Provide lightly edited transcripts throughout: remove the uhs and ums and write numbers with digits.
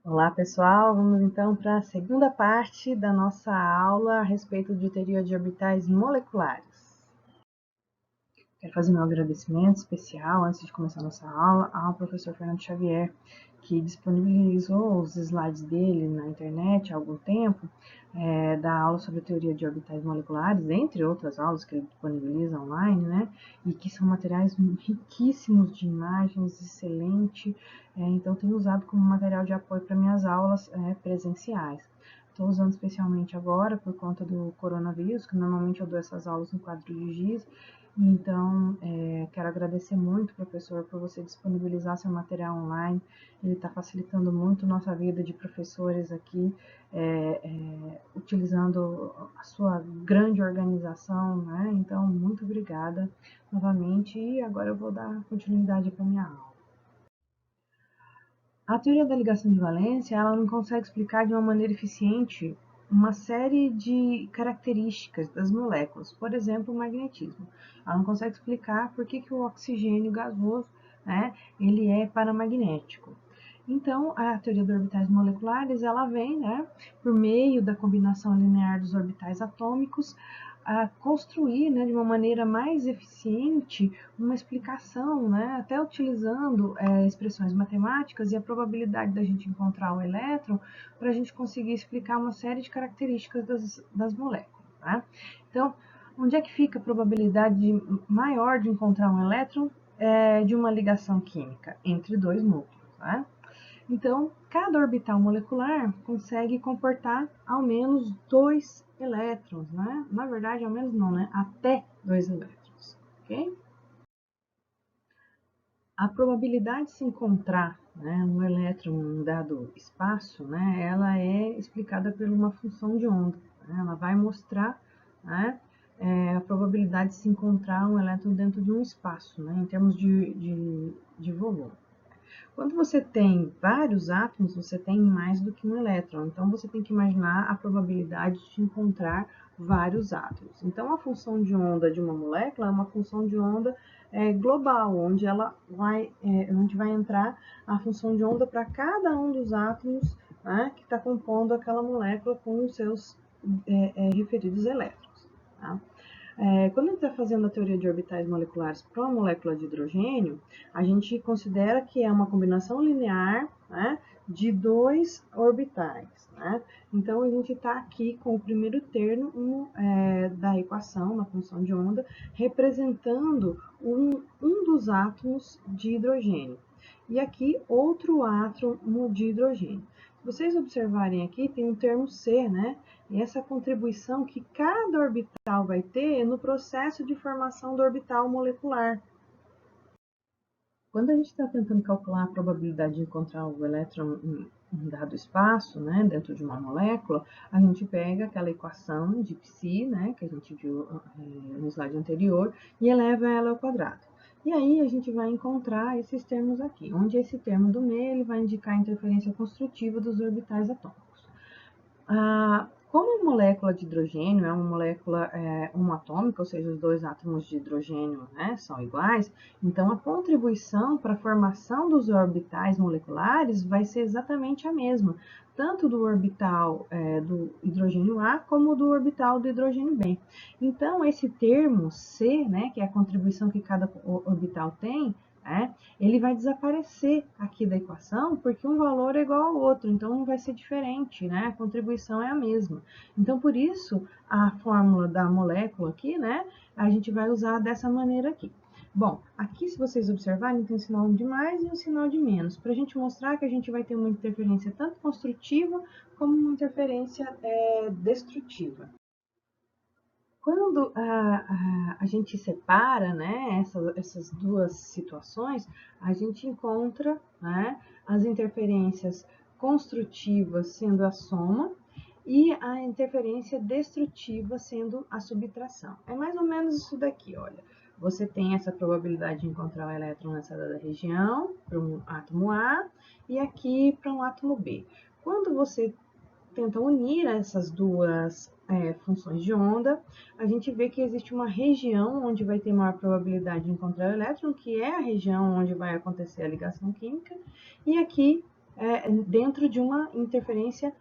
Olá, pessoal. Vamos então para a segunda parte da nossa aula a respeito de teoria de orbitais moleculares. Quero fazer meu agradecimento especial antes de começar a nossa aula ao professor Fernando Xavier, que disponibilizou os slides dele na internet há algum tempo, da aula sobre a teoria de orbitais moleculares, entre outras aulas que ele disponibiliza online, né? E que são materiais riquíssimos de imagens, excelente. Então, tenho usado como material de apoio para minhas aulas presenciais. Estou usando especialmente agora por conta do coronavírus, que normalmente eu dou essas aulas no quadro de giz. Então, quero agradecer muito, professor, por você disponibilizar seu material online. Ele está facilitando muito nossa vida de professores aqui, utilizando a sua grande organização, né? Então, muito obrigada novamente. E agora eu vou dar continuidade para minha aula. A teoria da ligação de valência, ela não consegue explicar de uma maneira eficiente uma série de características das moléculas, por exemplo, o magnetismo. Ela não consegue explicar por que o oxigênio gasoso, né, ele é paramagnético. Então, a teoria dos orbitais moleculares, ela vem, né, por meio da combinação linear dos orbitais atômicos, a construir, né, de uma maneira mais eficiente uma explicação, né, até utilizando expressões matemáticas e a probabilidade da gente encontrar o elétron para a gente conseguir explicar uma série de características das moléculas. Tá? Então, onde é que fica a probabilidade maior de encontrar um elétron de uma ligação química entre dois núcleos? Tá? Então, cada orbital molecular consegue comportar ao menos dois elétrons, né? Na verdade, ao menos não, né? Até dois elétrons, ok? A probabilidade de se encontrar, né, um elétron em um dado espaço, né, ela é explicada por uma função de onda. Né? Ela vai mostrar, né, a probabilidade de se encontrar um elétron dentro de um espaço, né, em termos de volume. Quando você tem vários átomos, você tem mais do que um elétron. Então, você tem que imaginar a probabilidade de encontrar vários átomos. Então, a função de onda de uma molécula é uma função de onda global, onde ela onde vai entrar a função de onda para cada um dos átomos, né, que está compondo aquela molécula com os seus referidos elétrons. Tá? Quando a gente está fazendo a teoria de orbitais moleculares para uma molécula de hidrogênio, a gente considera que é uma combinação linear, né, de dois orbitais. Né? Então, a gente está aqui com o primeiro termo da equação, na função de onda, representando um dos átomos de hidrogênio. E aqui, outro átomo de hidrogênio. Se vocês observarem aqui, tem um termo C, né? E essa contribuição que cada orbital vai ter no processo de formação do orbital molecular. Quando a gente está tentando calcular a probabilidade de encontrar o elétron em um dado espaço, né, dentro de uma molécula, a gente pega aquela equação de Psi, né, que a gente viu no slide anterior, e eleva ela ao quadrado. E aí a gente vai encontrar esses termos aqui, onde esse termo do meio ele vai indicar a interferência construtiva dos orbitais atômicos. Como a molécula de hidrogênio é uma molécula homoatômica, ou seja, os dois átomos de hidrogênio, né, são iguais, então a contribuição para a formação dos orbitais moleculares vai ser exatamente a mesma, tanto do orbital do hidrogênio A como do orbital do hidrogênio B. Então, esse termo C, né, que é a contribuição que cada orbital tem, ele vai desaparecer aqui da equação porque um valor é igual ao outro, então não vai ser diferente, né? A contribuição é a mesma. Então, por isso, a fórmula da molécula aqui, né, a gente vai usar dessa maneira aqui. Bom, aqui se vocês observarem, tem um sinal de mais e um sinal de menos, para a gente mostrar que a gente vai ter uma interferência tanto construtiva como uma interferência destrutiva. Quando a gente separa, né, essas duas situações, a gente encontra, né, as interferências construtivas sendo a soma e a interferência destrutiva sendo a subtração. É mais ou menos isso daqui, olha. Você tem essa probabilidade de encontrar o elétron nessa dada região para um átomo A e aqui para um átomo B. Quando você tenta unir essas duas funções de onda, a gente vê que existe uma região onde vai ter maior probabilidade de encontrar o elétron, que é a região onde vai acontecer a ligação química, e aqui dentro de uma interferência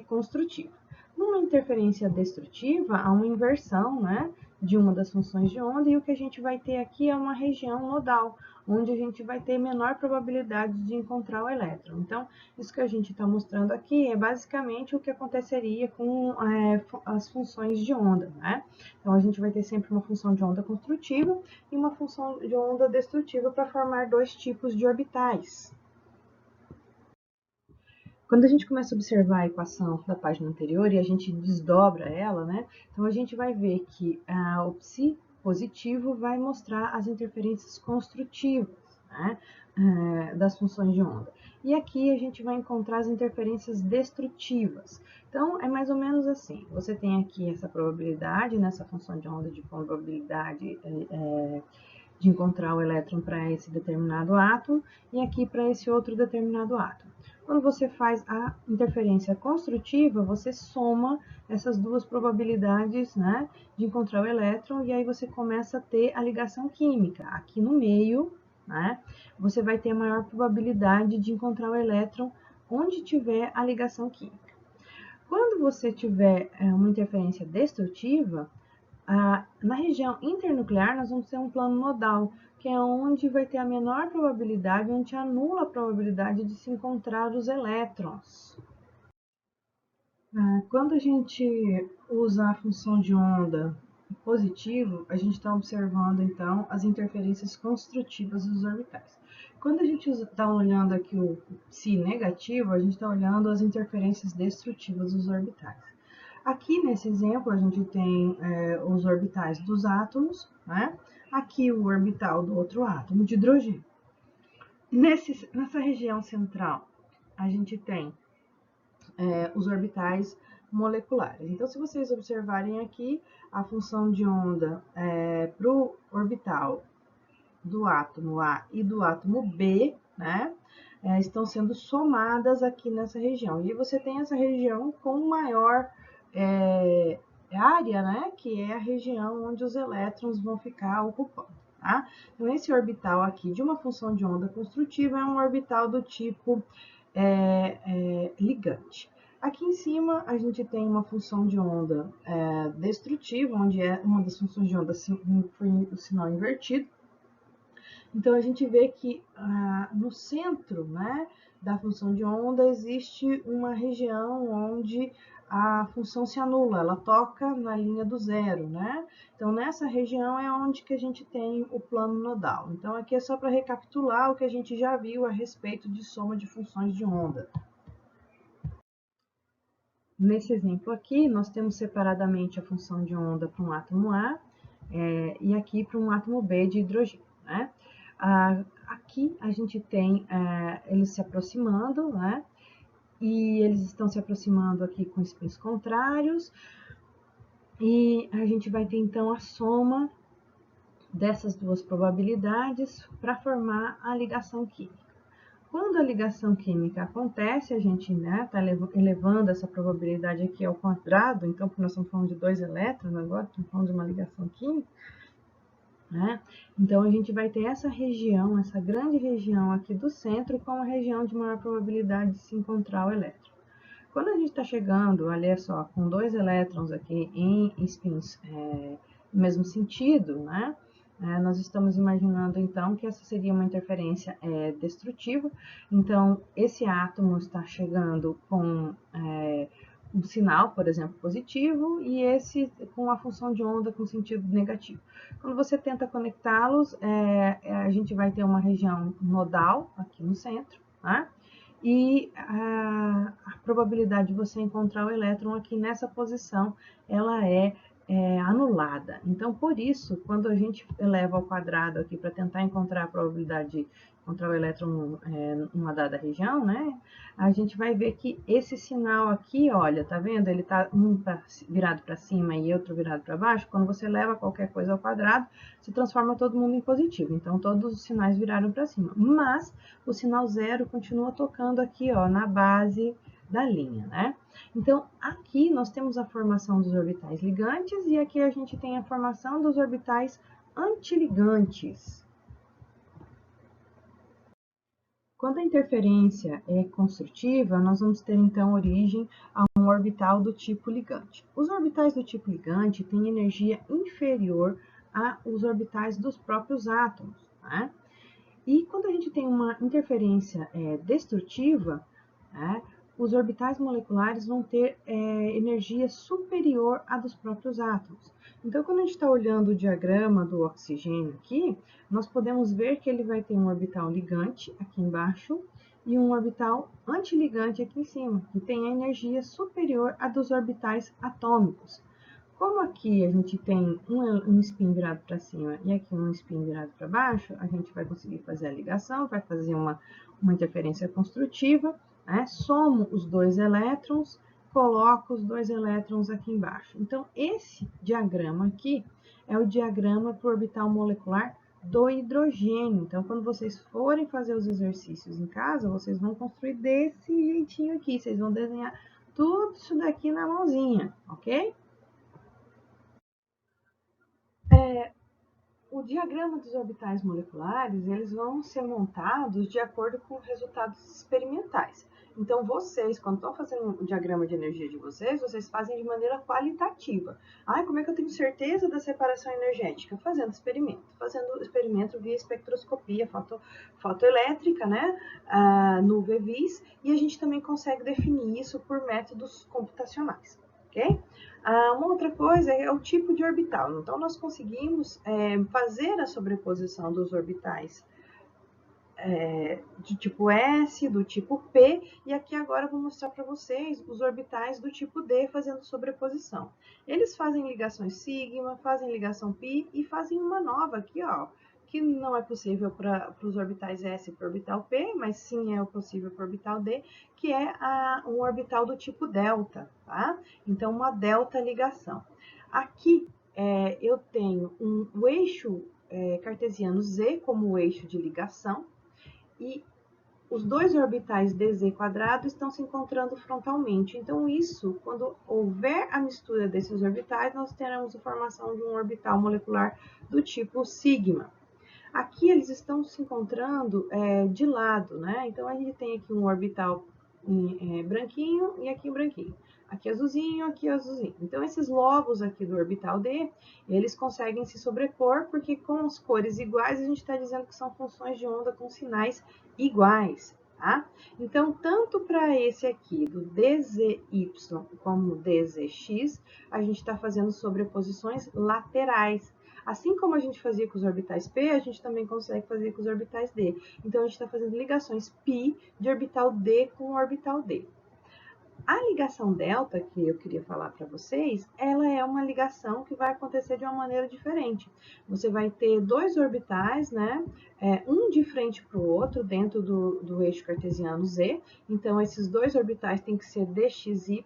construtiva. Numa interferência destrutiva, há uma inversão, né, de uma das funções de onda, e o que a gente vai ter aqui é uma região nodal, onde a gente vai ter menor probabilidade de encontrar o elétron. Então, isso que a gente está mostrando aqui é basicamente o que aconteceria com as funções de onda, né? Então, a gente vai ter sempre uma função de onda construtiva e uma função de onda destrutiva para formar dois tipos de orbitais. Quando a gente começa a observar a equação da página anterior e a gente desdobra ela, né? Então a gente vai ver que o psi positivo vai mostrar as interferências construtivas, né, das funções de onda. E aqui a gente vai encontrar as interferências destrutivas. Então é mais ou menos assim: você tem aqui essa probabilidade, nessa função de onda de probabilidade de encontrar o elétron para esse determinado átomo e aqui para esse outro determinado átomo. Quando você faz a interferência construtiva, você soma essas duas probabilidades, né, de encontrar o elétron, e aí você começa a ter a ligação química. Aqui no meio, né, você vai ter a maior probabilidade de encontrar o elétron onde tiver a ligação química. Quando você tiver uma interferência destrutiva, na região internuclear, nós vamos ter um plano nodal, que é onde vai ter a menor probabilidade, onde anula a probabilidade de se encontrar os elétrons. Quando a gente usa a função de onda positivo, a gente está observando, então, as interferências construtivas dos orbitais. Quando a gente está olhando aqui o psi negativo, a gente está olhando as interferências destrutivas dos orbitais. Aqui nesse exemplo a gente tem os orbitais dos átomos, né? Aqui o orbital do outro átomo de hidrogênio. Nessa região central a gente tem os orbitais moleculares. Então, se vocês observarem aqui, a função de onda para o orbital do átomo A e do átomo B, né, estão sendo somadas aqui nessa região. E você tem essa região com maior área, né, que é a região onde os elétrons vão ficar ocupando. Tá? Então, esse orbital aqui de uma função de onda construtiva é um orbital do tipo ligante. Aqui em cima a gente tem uma função de onda destrutiva, onde uma das funções de onda foi o sinal invertido. Então a gente vê que no centro, né, da função de onda existe uma região onde a função se anula, ela toca na linha do zero, né? Então nessa região é onde que a gente tem o plano nodal. Então aqui é só para recapitular o que a gente já viu a respeito de soma de funções de onda. Nesse exemplo aqui, nós temos separadamente a função de onda para um átomo A e aqui para um átomo B de hidrogênio, né? Aqui a gente tem eles se aproximando, né? E eles estão se aproximando aqui com spins contrários, e a gente vai ter então a soma dessas duas probabilidades para formar a ligação química. Quando a ligação química acontece, a gente está elevando essa probabilidade aqui ao quadrado, então, porque nós estamos falando de 2 elétrons agora, estamos falando de uma ligação química, né? Então, a gente vai ter essa região, essa grande região aqui do centro, com a região de maior probabilidade de se encontrar o elétron. Quando a gente está chegando, olha só, com 2 elétrons aqui em spins no mesmo sentido, né? Nós estamos imaginando, então, que essa seria uma interferência destrutiva. Então, esse átomo está chegando com um sinal, por exemplo, positivo, e esse com a função de onda com sentido negativo. Quando você tenta conectá-los, a gente vai ter uma região nodal aqui no centro, né? E a probabilidade de você encontrar o elétron aqui nessa posição, ela é anulada. Então, por isso, quando a gente eleva ao quadrado aqui para tentar encontrar a probabilidade de encontrar o elétron numa dada região, né, a gente vai ver que esse sinal aqui, olha, tá vendo? Ele tá virado para cima e outro virado para baixo. Quando você leva qualquer coisa ao quadrado, se transforma todo mundo em positivo. Então, todos os sinais viraram para cima. Mas o sinal zero continua tocando aqui, ó, na base da linha, né? Então, aqui nós temos a formação dos orbitais ligantes e aqui a gente tem a formação dos orbitais antiligantes. Quando a interferência é construtiva, nós vamos ter então origem a um orbital do tipo ligante. Os orbitais do tipo ligante têm energia inferior aos orbitais dos próprios átomos, né? E quando a gente tem uma interferência destrutiva, né, os orbitais moleculares vão ter energia superior à dos próprios átomos. Então, quando a gente está olhando o diagrama do oxigênio aqui, nós podemos ver que ele vai ter um orbital ligante aqui embaixo e um orbital antiligante aqui em cima, que tem a energia superior à dos orbitais atômicos. Como aqui a gente tem um spin virado para cima e aqui um spin virado para baixo, a gente vai conseguir fazer a ligação, vai fazer uma interferência construtiva, né? Somo os dois elétrons, coloco os dois elétrons aqui embaixo. Então, esse diagrama aqui é o diagrama para o orbital molecular do hidrogênio. Então, quando vocês forem fazer os exercícios em casa, vocês vão construir desse jeitinho aqui. Vocês vão desenhar tudo isso daqui na mãozinha, ok? O diagrama dos orbitais moleculares, eles vão ser montados de acordo com resultados experimentais. Então, vocês, quando estão fazendo o diagrama de energia de vocês, vocês fazem de maneira qualitativa. Como é que eu tenho certeza da separação energética? Fazendo experimento via espectroscopia fotoelétrica, né, no VVIS, e a gente também consegue definir isso por métodos computacionais, ok? Uma outra coisa é o tipo de orbital. Então, nós conseguimos fazer a sobreposição dos orbitais de tipo S, do tipo P, e aqui agora eu vou mostrar para vocês os orbitais do tipo D fazendo sobreposição. Eles fazem ligações sigma, fazem ligação pi e fazem uma nova aqui, ó, que não é possível para os orbitais S e para o orbital P, mas sim é possível para o orbital D, que é um orbital do tipo delta, tá? Então, uma delta ligação. Aqui eu tenho o eixo cartesiano Z como o eixo de ligação, e os dois orbitais dz quadrado estão se encontrando frontalmente. Então, isso, quando houver a mistura desses orbitais, nós teremos a formação de um orbital molecular do tipo sigma. Aqui eles estão se encontrando de lado, né? Então, a gente tem aqui um orbital branquinho e aqui branquinho. Aqui azulzinho, aqui azulzinho. Então, esses lobos aqui do orbital D, eles conseguem se sobrepor, porque com as cores iguais, a gente está dizendo que são funções de onda com sinais iguais, tá? Então, tanto para esse aqui, do DZY, como DZX, a gente está fazendo sobreposições laterais. Assim como a gente fazia com os orbitais P, a gente também consegue fazer com os orbitais D. Então, a gente está fazendo ligações π de orbital D com orbital D. A ligação delta, que eu queria falar para vocês, ela é uma ligação que vai acontecer de uma maneira diferente. Você vai ter dois orbitais, né? Um de frente para o outro, dentro do eixo cartesiano Z. Então, esses dois orbitais têm que ser dxy,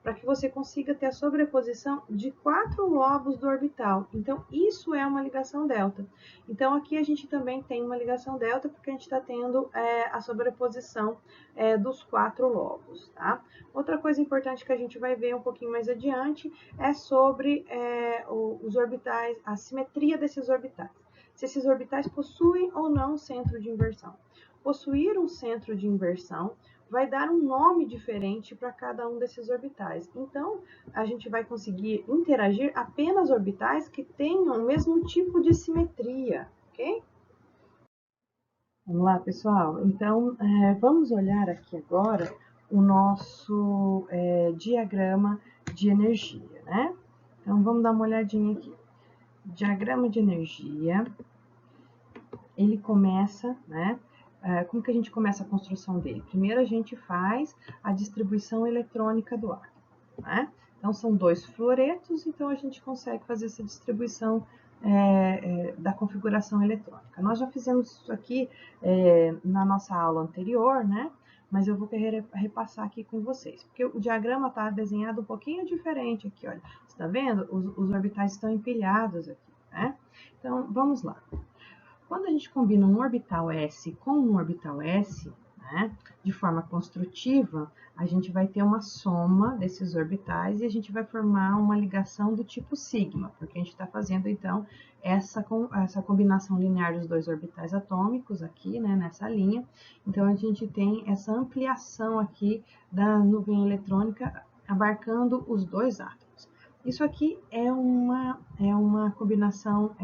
para que você consiga ter a sobreposição de 4 lobos do orbital. Então, isso é uma ligação delta. Então, aqui a gente também tem uma ligação delta, porque a gente está tendo a sobreposição dos 4 lobos, tá? Outra coisa importante que a gente vai ver um pouquinho mais adiante é sobre os orbitais, a simetria desses orbitais. Se esses orbitais possuem ou não centro de inversão. Possuir um centro de inversão vai dar um nome diferente para cada um desses orbitais. Então, a gente vai conseguir interagir apenas orbitais que tenham o mesmo tipo de simetria, ok? Vamos lá, pessoal? Então, vamos olhar aqui agora o nosso diagrama de energia, né? Então, vamos dar uma olhadinha aqui. Diagrama de energia, ele começa, né? Como que a gente começa a construção dele? Primeiro, a gente faz a distribuição eletrônica do átomo, né? Então, são dois fluoretos, então a gente consegue fazer essa distribuição da configuração eletrônica. Nós já fizemos isso aqui na nossa aula anterior, né? Mas eu vou querer repassar aqui com vocês, porque o diagrama está desenhado um pouquinho diferente aqui, olha. Você está vendo? Os orbitais estão empilhados aqui, né? Então, vamos lá. Quando a gente combina um orbital S com um orbital S, né? De forma construtiva, a gente vai ter uma soma desses orbitais e a gente vai formar uma ligação do tipo sigma, porque a gente está fazendo, então, essa combinação linear dos dois orbitais atômicos aqui, né, nessa linha. Então, a gente tem essa ampliação aqui da nuvem eletrônica abarcando os dois átomos. Isso aqui é uma combinação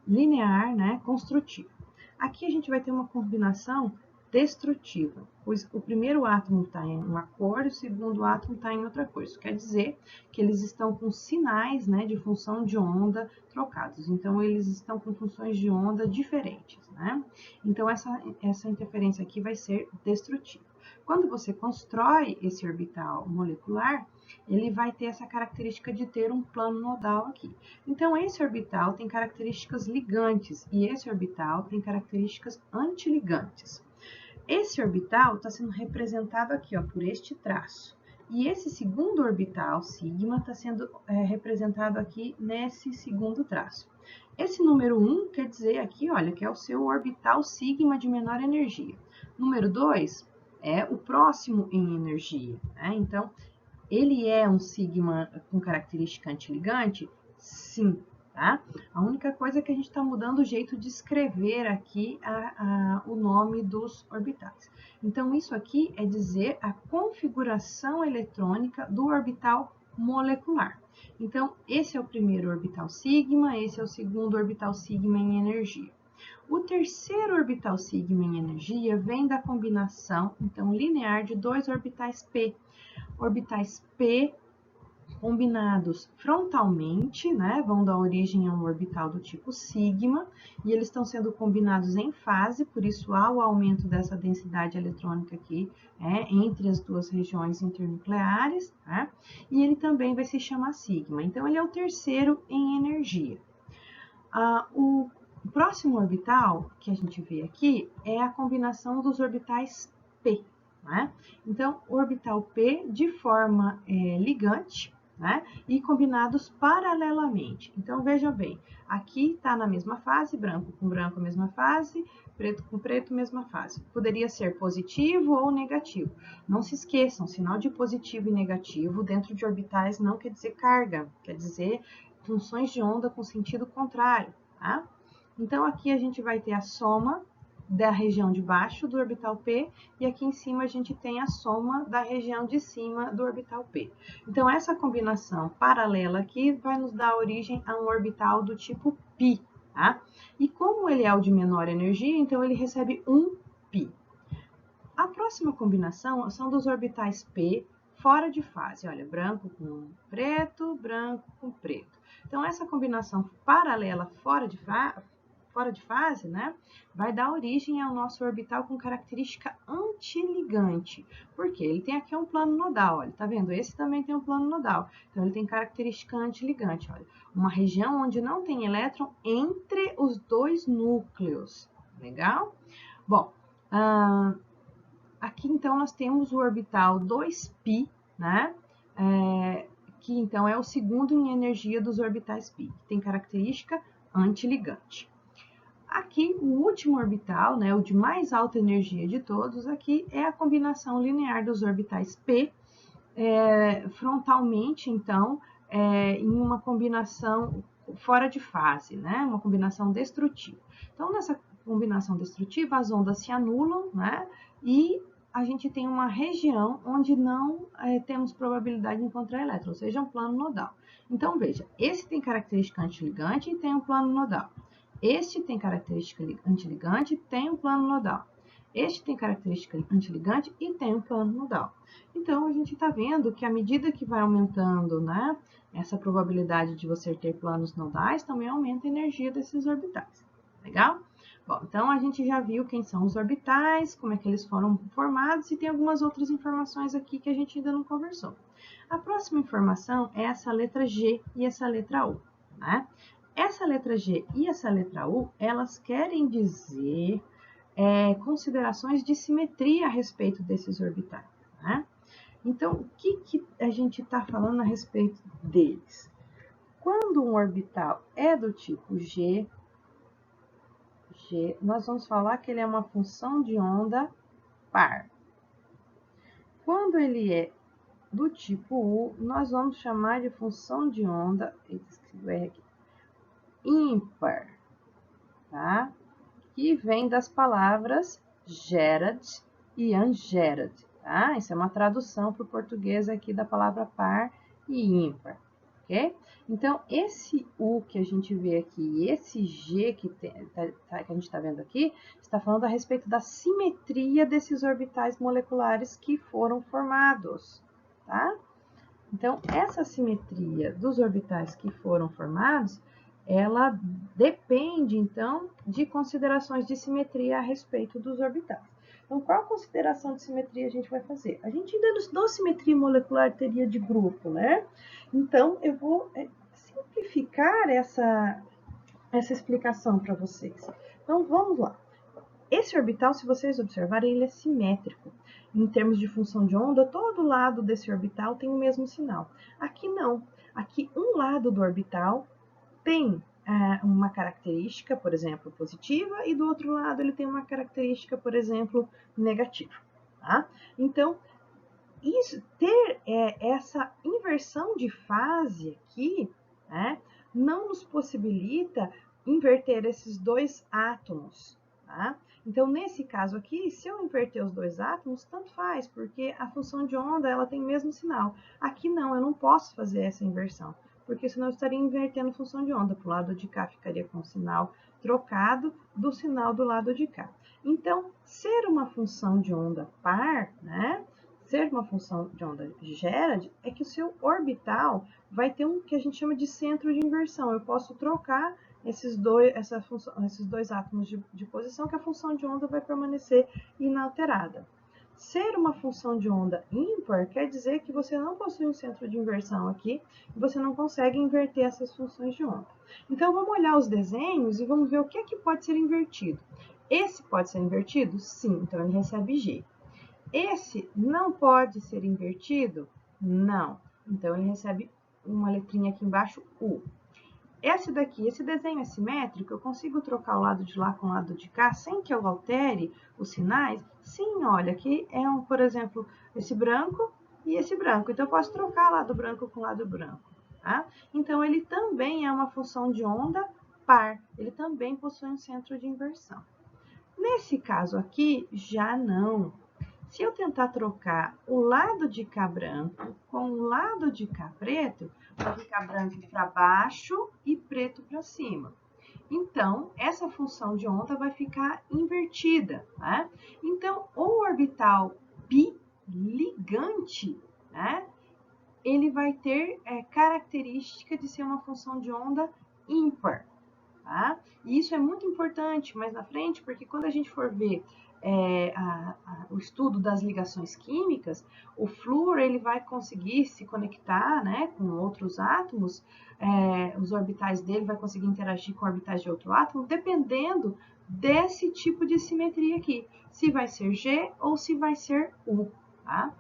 linear, né, construtiva. Aqui a gente vai ter uma combinação destrutiva, pois o primeiro átomo está em uma cor e o segundo átomo está em outra cor. Isso quer dizer que eles estão com sinais, né, de função de onda trocados. Então, eles estão com funções de onda diferentes, né? Então, essa interferência aqui vai ser destrutiva. Quando você constrói esse orbital molecular, ele vai ter essa característica de ter um plano nodal aqui. Então, esse orbital tem características ligantes e esse orbital tem características antiligantes. Esse orbital está sendo representado aqui, ó, por este traço. E esse segundo orbital, sigma, está sendo representado aqui nesse segundo traço. Esse número 1 quer dizer aqui, olha, que é o seu orbital sigma de menor energia. Número 2 é o próximo em energia, né? Então, ele é um sigma com característica antiligante? Sim, tá? A única coisa é que a gente está mudando o jeito de escrever aqui o nome dos orbitais. Então, isso aqui é dizer a configuração eletrônica do orbital molecular. Então, esse é o primeiro orbital sigma, esse é o segundo orbital sigma em energia. O terceiro orbital sigma em energia vem da combinação, então, linear de dois orbitais p. Orbitais p combinados frontalmente, né, vão dar origem a um orbital do tipo sigma, e eles estão sendo combinados em fase, por isso há o aumento dessa densidade eletrônica aqui, entre as duas regiões internucleares, tá? E ele também vai se chamar sigma. Então, ele é o terceiro em energia. O próximo orbital que a gente vê aqui é a combinação dos orbitais p, né? Então, orbital p de forma ligante, né? E combinados paralelamente. Então, veja bem, aqui está na mesma fase, branco com branco, mesma fase, preto com preto, mesma fase. Poderia ser positivo ou negativo. Não se esqueçam, sinal de positivo e negativo dentro de orbitais não quer dizer carga, quer dizer funções de onda com sentido contrário, tá? Então, aqui a gente vai ter a soma da região de baixo do orbital P, e aqui em cima a gente tem a soma da região de cima do orbital P. Então, essa combinação paralela aqui vai nos dar origem a um orbital do tipo π, tá? E como ele é o de menor energia, então ele recebe um π. A próxima combinação são dos orbitais P fora de fase. Olha, branco com preto, branco com preto. Então, essa combinação paralela fora de fase, né, vai dar origem ao nosso orbital com característica antiligante. Por quê? Ele tem aqui um plano nodal, olha, tá vendo? Esse também tem um plano nodal. Então, ele tem característica antiligante, olha. Uma região onde não tem elétron entre os dois núcleos. Legal? Bom, aqui, então, nós temos o orbital 2π, né? Que, então, é o segundo em energia dos orbitais π, que tem característica antiligante. Aqui, o último orbital, né, o de mais alta energia de todos, aqui é a combinação linear dos orbitais p, frontalmente, então, em uma combinação fora de fase, né, uma combinação destrutiva. Então, nessa combinação destrutiva, as ondas se anulam, né, e a gente tem uma região onde não temos probabilidade de encontrar elétron, ou seja, um plano nodal. Então, veja, esse tem característica antiligante e tem um plano nodal. Este tem característica antiligante e tem um plano nodal. Este tem característica antiligante e tem um plano nodal. Então, a gente está vendo que à medida que vai aumentando, né, essa probabilidade de você ter planos nodais, também aumenta a energia desses orbitais. Legal? Bom, então a gente já viu quem são os orbitais, como é que eles foram formados e tem algumas outras informações aqui que a gente ainda não conversou. A próxima informação é essa letra G e essa letra U, né? Essa letra G e essa letra U, elas querem dizer considerações de simetria a respeito desses orbitais, né? Então, o que a gente está falando a respeito deles? Quando um orbital é do tipo G, nós vamos falar que ele é uma função de onda par. Quando ele é do tipo U, nós vamos chamar de função de onda, escrevo R aqui, ímpar, tá? Que vem das palavras Gerard e Ungerard, tá? Isso é uma tradução para o português aqui da palavra par e ímpar, ok? Então, esse U que a gente vê aqui, esse G que, que a gente está vendo aqui, está falando a respeito da simetria desses orbitais moleculares que foram formados, tá? Então, essa simetria dos orbitais que foram formados, ela depende, então, de considerações de simetria a respeito dos orbitais. Então, qual consideração de simetria a gente vai fazer? A gente ainda não simetria molecular teoria de grupo, né? Então, eu vou simplificar essa explicação para vocês. Então, vamos lá. Esse orbital, se vocês observarem, ele é simétrico. Em termos de função de onda, todo lado desse orbital tem o mesmo sinal. Aqui não. Aqui um lado do orbital tem uma característica, por exemplo, positiva, e do outro lado ele tem uma característica, por exemplo, negativa. Tá? Então, ter essa inversão de fase aqui, né, não nos possibilita inverter esses dois átomos. Tá? Então, nesse caso aqui, se eu inverter os dois átomos, tanto faz, porque a função de onda ela tem o mesmo sinal. Aqui não, eu não posso fazer essa inversão, porque senão eu estaria invertendo a função de onda. Para o lado de cá ficaria com o sinal trocado do sinal do lado de cá. Então, ser uma função de onda par, né? Ser uma função de onda Gerard é que o seu orbital vai ter um que a gente chama de centro de inversão. Eu posso trocar esses dois átomos de posição, que a função de onda vai permanecer inalterada. Ser uma função de onda ímpar quer dizer que você não possui um centro de inversão aqui e você não consegue inverter essas funções de onda. Então, vamos olhar os desenhos e vamos ver o que é que pode ser invertido. Esse pode ser invertido? Sim, então ele recebe G. Esse não pode ser invertido? Não. Então, ele recebe uma letrinha aqui embaixo, U. Esse daqui, esse desenho é simétrico, eu consigo trocar o lado de lá com o lado de cá sem que eu altere os sinais? Sim, olha, aqui é, por exemplo, esse branco e esse branco. Então, eu posso trocar lado branco com lado branco. Tá? Então, ele também é uma função de onda par. Ele também possui um centro de inversão. Nesse caso aqui, já não. Se eu tentar trocar o lado de cá branco com o lado de cá preto, vai ficar branco para baixo e preto para cima. Então, essa função de onda vai ficar invertida, né? Então, o orbital biligante, né? Ele vai ter característica de ser uma função de onda ímpar, tá? E isso é muito importante mais na frente, porque quando a gente for ver o estudo das ligações químicas, o flúor ele vai conseguir se conectar, né, com outros átomos, os orbitais dele vai conseguir interagir com orbitais de outro átomo, dependendo desse tipo de simetria aqui, se vai ser G ou se vai ser U. Tá?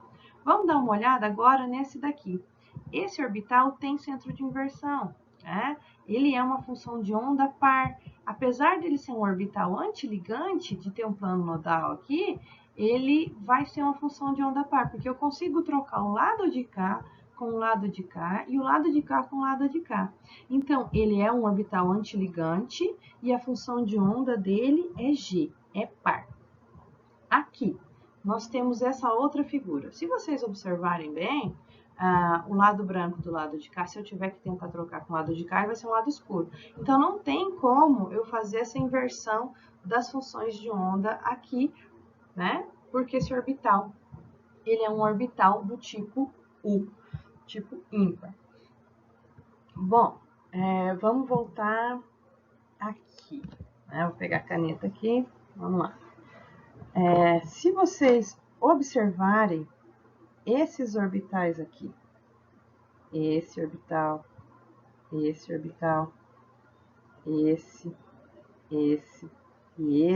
Vamos dar uma olhada agora nesse daqui. Esse orbital tem centro de inversão, né? Ele é uma função de onda par. Apesar dele ser um orbital antiligante, de ter um plano nodal aqui, ele vai ser uma função de onda par, porque eu consigo trocar o lado de cá com o lado de cá e o lado de cá com o lado de cá. Então, ele é um orbital antiligante e a função de onda dele é G, é par. Aqui, nós temos essa outra figura. Se vocês observarem bem, o lado branco do lado de cá, se eu tiver que tentar trocar com o lado de cá, vai ser um lado escuro. Então, não tem como eu fazer essa inversão das funções de onda aqui, né? Porque esse orbital, ele é um orbital do tipo U, tipo ímpar. Bom, vamos voltar aqui. Né? Vou pegar a caneta aqui, vamos lá. Se vocês observarem esses orbitais aqui, esse orbital, esse orbital, esse e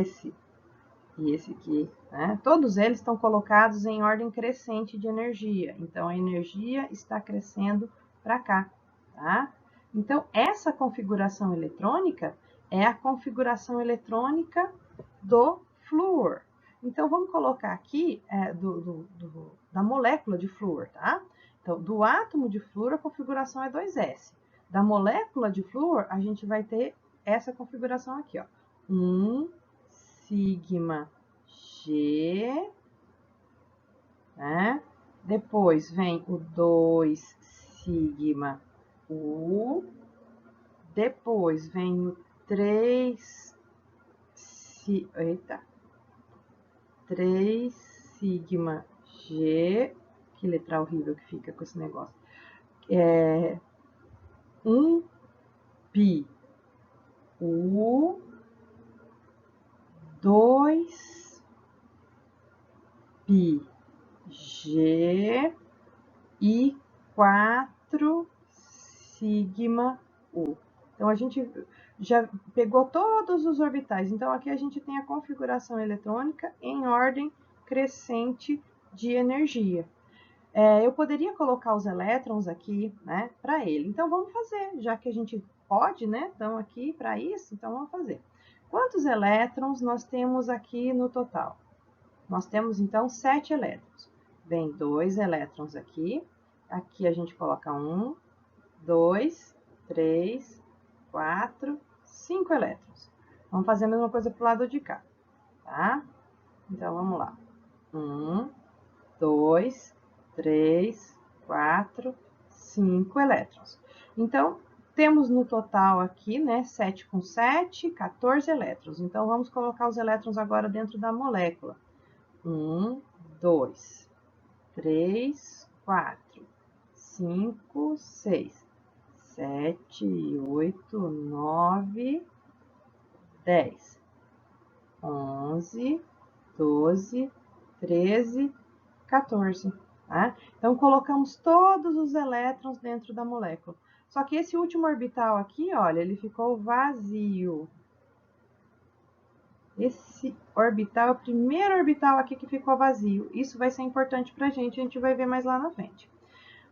esse aqui, né? Todos eles estão colocados em ordem crescente de energia, então a energia está crescendo para cá, tá? Então, essa configuração eletrônica é a configuração eletrônica do flúor. Então, vamos colocar aqui da molécula de flúor, tá? Então, do átomo de flúor, a configuração é 2s. Da molécula de flúor, a gente vai ter essa configuração aqui, ó. 1 sigma G, né? Depois vem o 2 sigma U. Depois vem o 3 sigma G. Que letra horrível que fica com esse negócio. 1 pi U, 2 pi G e 4 sigma U. Então, a gente já pegou todos os orbitais. Então, aqui a gente tem a configuração eletrônica em ordem crescente de energia. Eu poderia colocar os elétrons aqui, né, para ele. Então, vamos fazer, já que a gente pode, né, estão aqui para isso, então vamos fazer. Quantos elétrons nós temos aqui no total? Nós temos, então, 7 elétrons. Vem 2 elétrons aqui. Aqui a gente coloca 1, 2, 3, 4, 5 elétrons. Vamos fazer a mesma coisa para o lado de cá, tá? Então, vamos lá. 1, 2, 3, 4, 5 elétrons. Então, temos no total aqui, né, 7 com 7, 14 elétrons. Então, vamos colocar os elétrons agora dentro da molécula. 1, 2, 3, 4, 5, 6, 7, 8, 9, 10, 11, 12, 13, 14. Tá? Então, colocamos todos os elétrons dentro da molécula. Só que esse último orbital aqui, olha, ele ficou vazio. Esse orbital é o primeiro orbital aqui que ficou vazio. Isso vai ser importante para a gente vai ver mais lá na frente.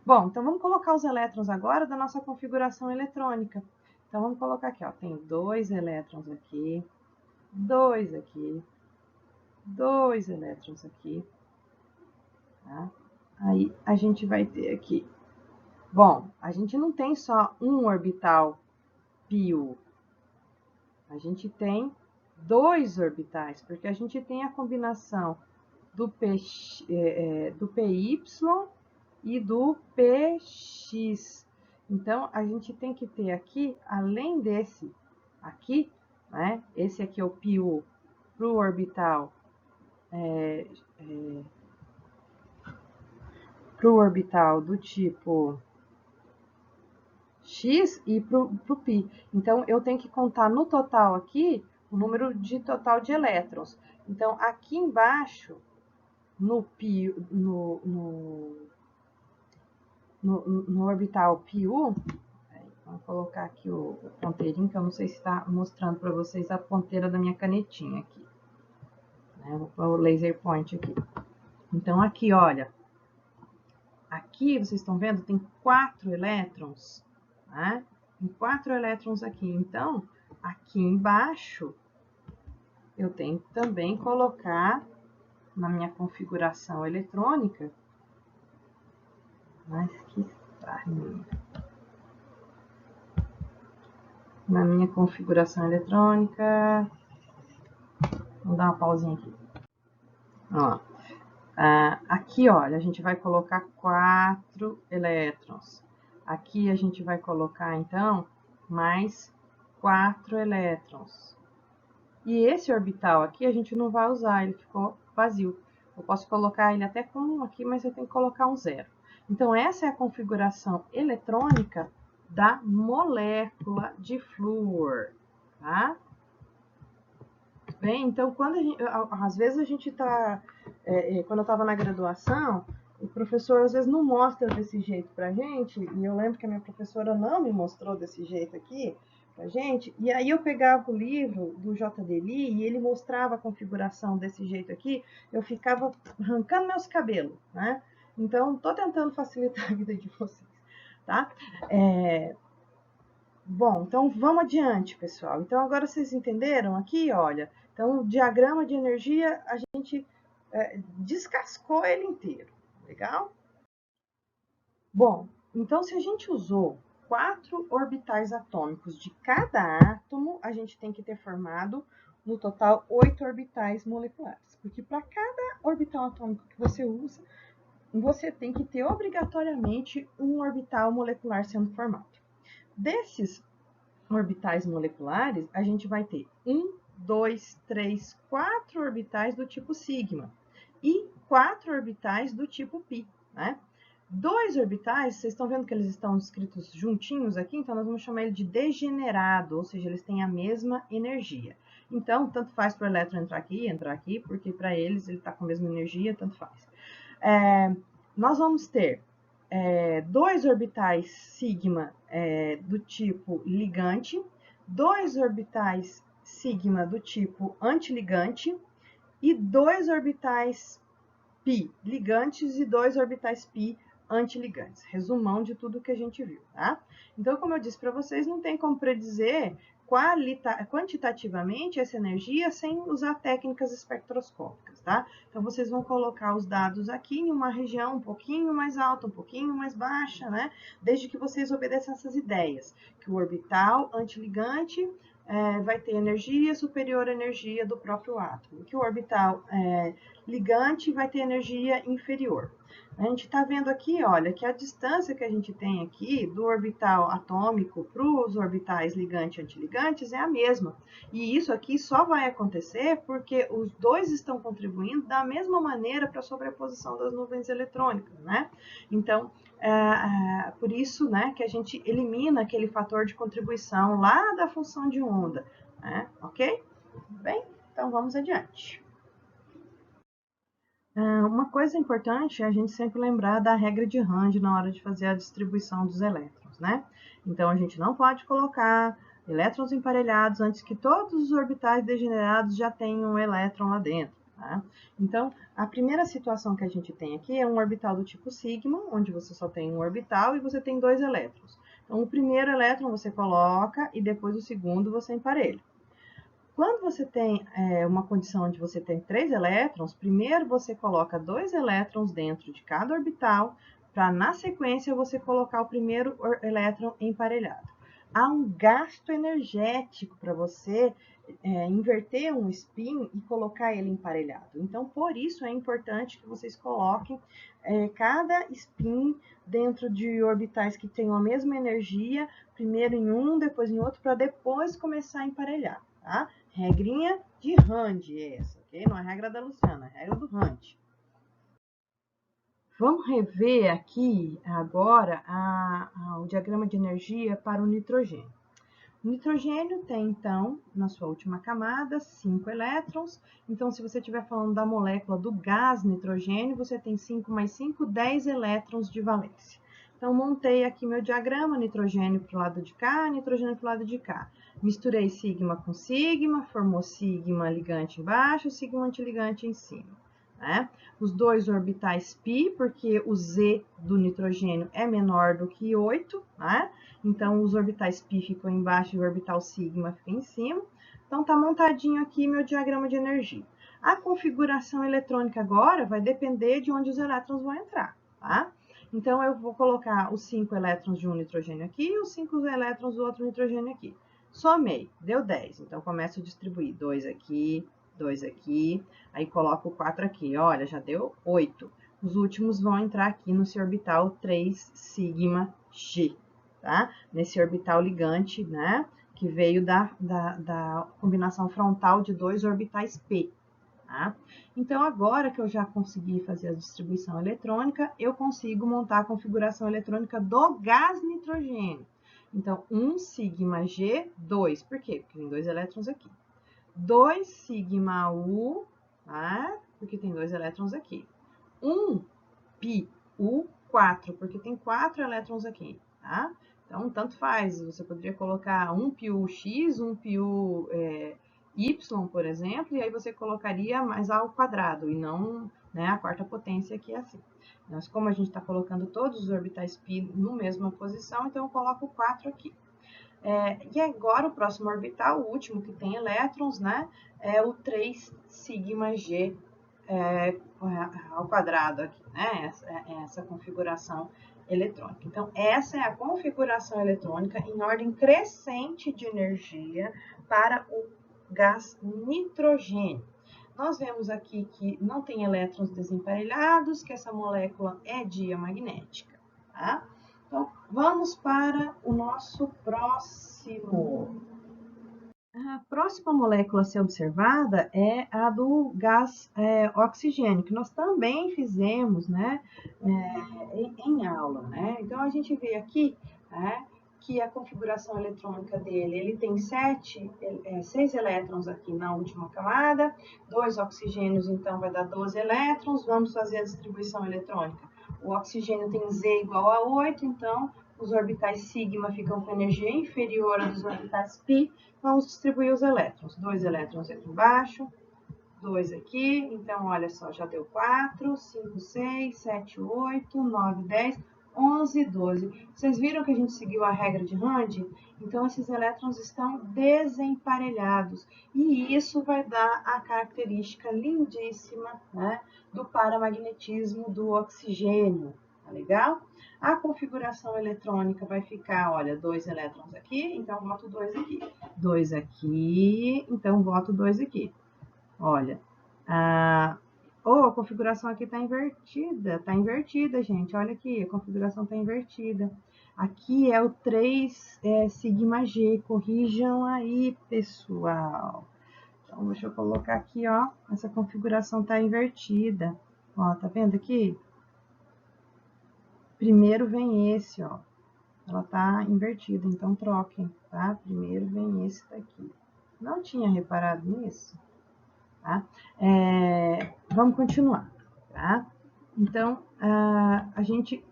Bom, então vamos colocar os elétrons agora da nossa configuração eletrônica. Então, vamos colocar aqui, ó, tem 2 elétrons aqui, 2 aqui, 2 elétrons aqui, tá? Aí, a gente vai ter aqui, bom, a gente não tem só um orbital π, a gente tem 2 orbitais, porque a gente tem a combinação do PY e do PX. Então, a gente tem que ter aqui, além desse aqui, né? Esse aqui é o π para o orbital do tipo X e para o π. Então, eu tenho que contar no total aqui o número de total de elétrons. Então, aqui embaixo, no orbital πu, vamos colocar aqui o ponteirinho, que eu não sei se está mostrando para vocês a ponteira da minha canetinha aqui. Vou pôr o laser point aqui. Então, aqui, olha, aqui vocês estão vendo, tem 4 elétrons, né? Tem 4 elétrons aqui. Então, aqui embaixo, eu tenho que também colocar na minha configuração eletrônica. Mas que estranho. Na minha configuração eletrônica. Vou dar uma pausinha aqui. Ó. Aqui, olha, a gente vai colocar 4 elétrons. Aqui a gente vai colocar, então, mais 4 elétrons. E esse orbital aqui a gente não vai usar, ele ficou vazio. Eu posso colocar ele até com 1 aqui, mas eu tenho que colocar um 0. Então, essa é a configuração eletrônica da molécula de flúor, tá? Bem, então, às vezes a gente tá... quando eu estava na graduação, o professor às vezes não mostra desse jeito pra gente, e eu lembro que a minha professora não me mostrou desse jeito aqui pra gente, e aí eu pegava o livro do J.D. Lee e ele mostrava a configuração desse jeito aqui, eu ficava arrancando meus cabelos, né? Então, tô tentando facilitar a vida de vocês, tá? Bom, então vamos adiante, pessoal. Então, agora vocês entenderam aqui, olha, Então, o diagrama de energia, a gente descascou ele inteiro, legal? Bom, então se a gente usou 4 orbitais atômicos de cada átomo, a gente tem que ter formado, no total, 8 orbitais moleculares. Porque para cada orbital atômico que você usa, você tem que ter obrigatoriamente um orbital molecular sendo formado. Desses orbitais moleculares, a gente vai ter 1, 2, 3, 4 orbitais do tipo sigma e 4 orbitais do tipo pi, né? 2 orbitais, vocês estão vendo que eles estão escritos juntinhos aqui, então nós vamos chamar ele de degenerado, ou seja, eles têm a mesma energia. Então, tanto faz para o elétron entrar aqui, porque para eles ele está com a mesma energia, tanto faz. Nós vamos ter 2 orbitais sigma do tipo ligante, 2 orbitais sigma do tipo antiligante e 2 orbitais pi ligantes e 2 orbitais pi antiligantes. Resumão de tudo que a gente viu, tá? Então, como eu disse para vocês, não tem como predizer quantitativamente essa energia sem usar técnicas espectroscópicas, tá? Então, vocês vão colocar os dados aqui em uma região um pouquinho mais alta, um pouquinho mais baixa, né? Desde que vocês obedeçam essas ideias, que o orbital antiligante vai ter energia superior à energia do próprio átomo, que o orbital ligante vai ter energia inferior. A gente está vendo aqui, olha, que a distância que a gente tem aqui do orbital atômico para os orbitais ligante e antiligantes é a mesma. E isso aqui só vai acontecer porque os dois estão contribuindo da mesma maneira para a sobreposição das nuvens eletrônicas, né? Então, por isso, né, que a gente elimina aquele fator de contribuição lá da função de onda, né? Ok? Bem, então vamos adiante. Uma coisa importante é a gente sempre lembrar da regra de Rand na hora de fazer a distribuição dos elétrons, né? Então, a gente não pode colocar elétrons emparelhados antes que todos os orbitais degenerados já tenham um elétron lá dentro, tá? Então, a primeira situação que a gente tem aqui é um orbital do tipo sigma, onde você só tem um orbital e você tem 2 elétrons. Então, o primeiro elétron você coloca e depois o segundo você emparelha. Quando você tem uma condição onde você tem 3 elétrons, primeiro você coloca 2 elétrons dentro de cada orbital, para na sequência você colocar o primeiro elétron emparelhado. Há um gasto energético para você inverter um spin e colocar ele emparelhado. Então, por isso é importante que vocês coloquem cada spin dentro de orbitais que tenham a mesma energia, primeiro em um, depois em outro, para depois começar a emparelhar, tá? Regrinha de Rand essa, ok? Não é regra da Luciana, é regra do Rand. Vamos rever aqui agora o diagrama de energia para o nitrogênio. O nitrogênio tem, então, na sua última camada, 5 elétrons. Então, se você estiver falando da molécula do gás nitrogênio, você tem 5 mais 5, 10 elétrons de valência. Então, montei aqui meu diagrama, nitrogênio para o lado de cá, nitrogênio para o lado de cá. Misturei sigma com sigma, formou sigma ligante embaixo, sigma antiligante em cima. Né? Os dois orbitais π, porque o Z do nitrogênio é menor do que 8, né? Então, os orbitais π ficam embaixo e o orbital sigma fica em cima. Então, tá montadinho aqui meu diagrama de energia. A configuração eletrônica agora vai depender de onde os elétrons vão entrar, tá? Então, eu vou colocar os 5 elétrons de um nitrogênio aqui e os 5 elétrons do outro nitrogênio aqui. Somei, deu 10. Então, começo a distribuir 2 aqui, 2 aqui, aí coloco 4 aqui. Olha, já deu 8. Os últimos vão entrar aqui no seu orbital 3 sigma G, tá? Nesse orbital ligante, né? Que veio da combinação frontal de 2 orbitais P. Tá? Então, agora que eu já consegui fazer a distribuição eletrônica, eu consigo montar a configuração eletrônica do gás nitrogênio. Então, 1 sigma G, 2. Por quê? Porque tem 2 elétrons aqui. 2 sigma U, tá? Porque tem 2 elétrons aqui. 1 pi U, 4, porque tem 4 elétrons aqui, tá? Então, tanto faz. Você poderia colocar 1 pi U X, 1 pi U Y, por exemplo, e aí você colocaria mais ao quadrado, e não, né, a quarta potência aqui assim. Mas como a gente está colocando todos os orbitais π na mesma posição, então eu coloco 4 aqui. E agora o próximo orbital, o último que tem elétrons, né, é o 3 sigma G ao quadrado aqui, né, essa configuração eletrônica. Então, essa é a configuração eletrônica em ordem crescente de energia para o gás nitrogênio. Nós vemos aqui que não tem elétrons desemparelhados, que essa molécula é diamagnética, tá? Então, vamos para o nosso próximo. A próxima molécula a ser observada é a do gás oxigênio, que nós também fizemos, né, em aula, né? Então, a gente vê aqui, que a configuração eletrônica dele, ele tem 6 elétrons aqui na última camada, 2 oxigênios, então vai dar 12 elétrons. Vamos fazer a distribuição eletrônica. O oxigênio tem Z igual a 8, então os orbitais sigma ficam com energia inferior a dos orbitais π. Vamos distribuir os elétrons. 2 elétrons aqui embaixo, 2 aqui. Então, olha só, já deu 4, 5, 6, 7, 8, 9, 10, 11, 12. Vocês viram que a gente seguiu a regra de Rand? Então, esses elétrons estão desemparelhados. E isso vai dar a característica lindíssima, né, do paramagnetismo do oxigênio. Tá legal? A configuração eletrônica vai ficar, olha, 2 elétrons aqui, então boto 2 aqui. 2 aqui, então boto 2 aqui. Olha, a configuração aqui está invertida, gente. Olha aqui, a configuração está invertida. Aqui é o 3 sigma G, corrijam aí, pessoal. Então, deixa eu colocar aqui, ó, essa configuração está invertida. Ó, tá vendo aqui? Primeiro vem esse, ó. Ela tá invertida, então troquem, tá? Primeiro vem esse daqui. Não tinha reparado nisso, tá? Vamos continuar, tá? Então, a gente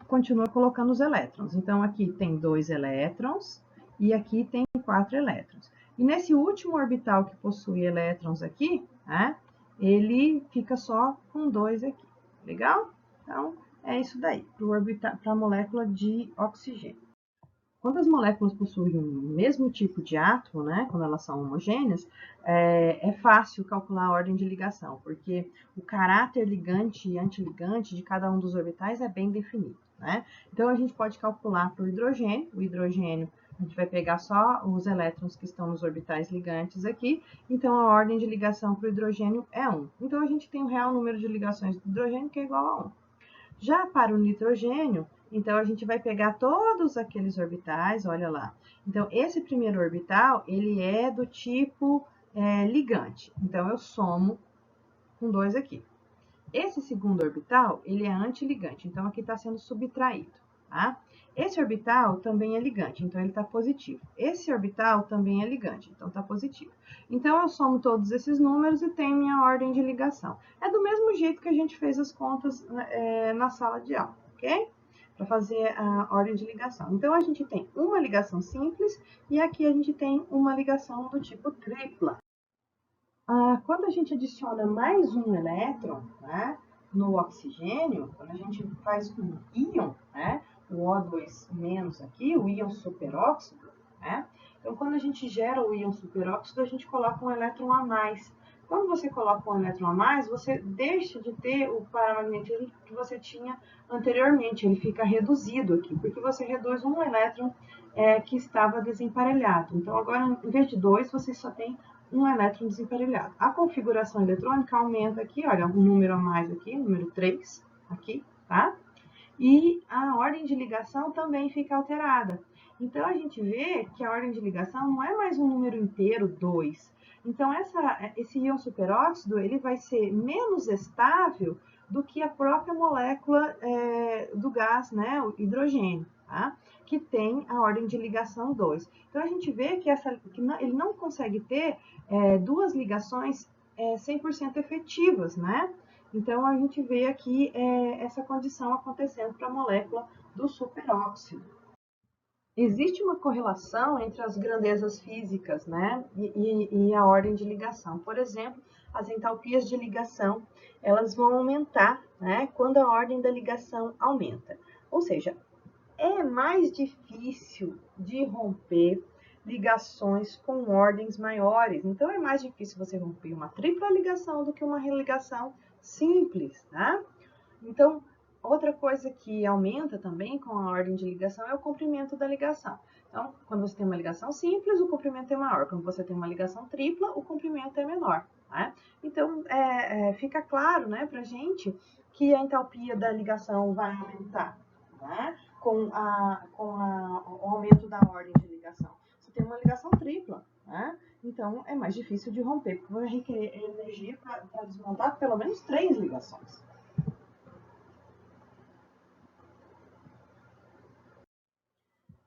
continua colocando os elétrons. Então, aqui tem 2 elétrons e aqui tem 4 elétrons. E nesse último orbital que possui elétrons aqui, né, ele fica só com 2 aqui. Legal? Então, é isso daí, para a molécula de oxigênio. Quando as moléculas possuem o mesmo tipo de átomo, né, quando elas são homogêneas, é fácil calcular a ordem de ligação, porque o caráter ligante e antiligante de cada um dos orbitais é bem definido, né? Então, a gente pode calcular para o hidrogênio, a gente vai pegar só os elétrons que estão nos orbitais ligantes aqui, então a ordem de ligação para o hidrogênio é 1. Então, a gente tem o real número de ligações do hidrogênio, que é igual a 1. Já para o nitrogênio, então a gente vai pegar todos aqueles orbitais, olha lá. Então, esse primeiro orbital, ele é do tipo ligante. Então, eu somo com 2 aqui. Esse segundo orbital, ele é antiligante. Então, aqui está sendo subtraído, tá? Esse orbital também é ligante, então ele está positivo. Esse orbital também é ligante, então está positivo. Então, eu somo todos esses números e tenho minha ordem de ligação. É do mesmo jeito que a gente fez as contas na sala de aula, ok? Para fazer a ordem de ligação. Então, a gente tem uma ligação simples e aqui a gente tem uma ligação do tipo tripla. Quando a gente adiciona mais um elétron, né, no oxigênio, quando a gente faz um íon, né, o O2- aqui, o íon superóxido, né, então quando a gente gera o íon superóxido, a gente coloca um elétron a mais. Quando você coloca um elétron a mais, você deixa de ter o paramagnetismo que você tinha anteriormente, ele fica reduzido aqui, porque você reduz um elétron que estava desemparelhado. Então, agora, em vez de 2, você só tem um elétron desemparelhado. A configuração eletrônica aumenta aqui, olha, um número a mais aqui, número 3, aqui, tá? E a ordem de ligação também fica alterada. Então, a gente vê que a ordem de ligação não é mais um número inteiro, 2. Então, esse íon superóxido, ele vai ser menos estável do que a própria molécula do gás, né, o hidrogênio, tá? Que tem a ordem de ligação 2. Então, a gente vê que ele não consegue ter duas ligações 100% efetivas, né? Então, a gente vê aqui essa condição acontecendo para a molécula do superóxido. Existe uma correlação entre as grandezas físicas, né, e a ordem de ligação. Por exemplo, as entalpias de ligação, elas vão aumentar, né, quando a ordem da ligação aumenta. Ou seja, é mais difícil de romper ligações com ordens maiores. Então, é mais difícil você romper uma tripla ligação do que uma ligação simples, tá? Então, outra coisa que aumenta também com a ordem de ligação é o comprimento da ligação. Então, quando você tem uma ligação simples, o comprimento é maior. Quando você tem uma ligação tripla, o comprimento é menor. Né? Então, fica claro, né, para a gente que a entalpia da ligação vai aumentar, né, com o aumento da ordem de ligação. Você tem uma ligação tripla, né? Então é mais difícil de romper, porque vai requerer energia para desmontar pelo menos 3 ligações.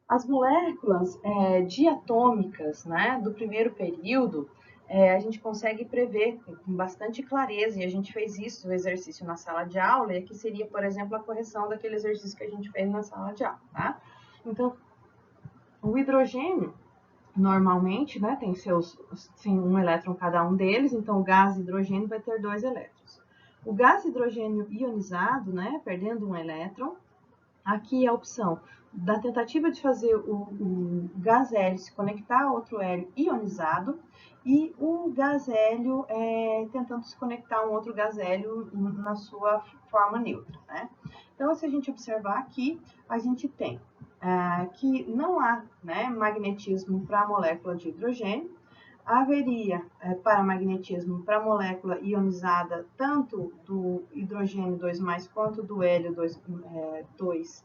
As moléculas diatômicas, né, do primeiro período, a gente consegue prever com bastante clareza, e a gente fez isso, o exercício na sala de aula, e aqui seria, por exemplo, a correção daquele exercício que a gente fez na sala de aula, tá? Então, o hidrogênio, normalmente, né, tem um elétron cada um deles, então o gás hidrogênio vai ter 2 elétrons. O gás hidrogênio ionizado, né, perdendo um elétron, aqui é a opção da tentativa de fazer o gás hélio se conectar a outro hélio ionizado e o gás hélio tentando se conectar a um outro gás hélio na sua forma neutra, né? Então, se a gente observar aqui, a gente tem que não há, né, magnetismo para a molécula de hidrogênio, haveria paramagnetismo para a molécula ionizada, tanto do hidrogênio 2+, quanto do hélio 2+,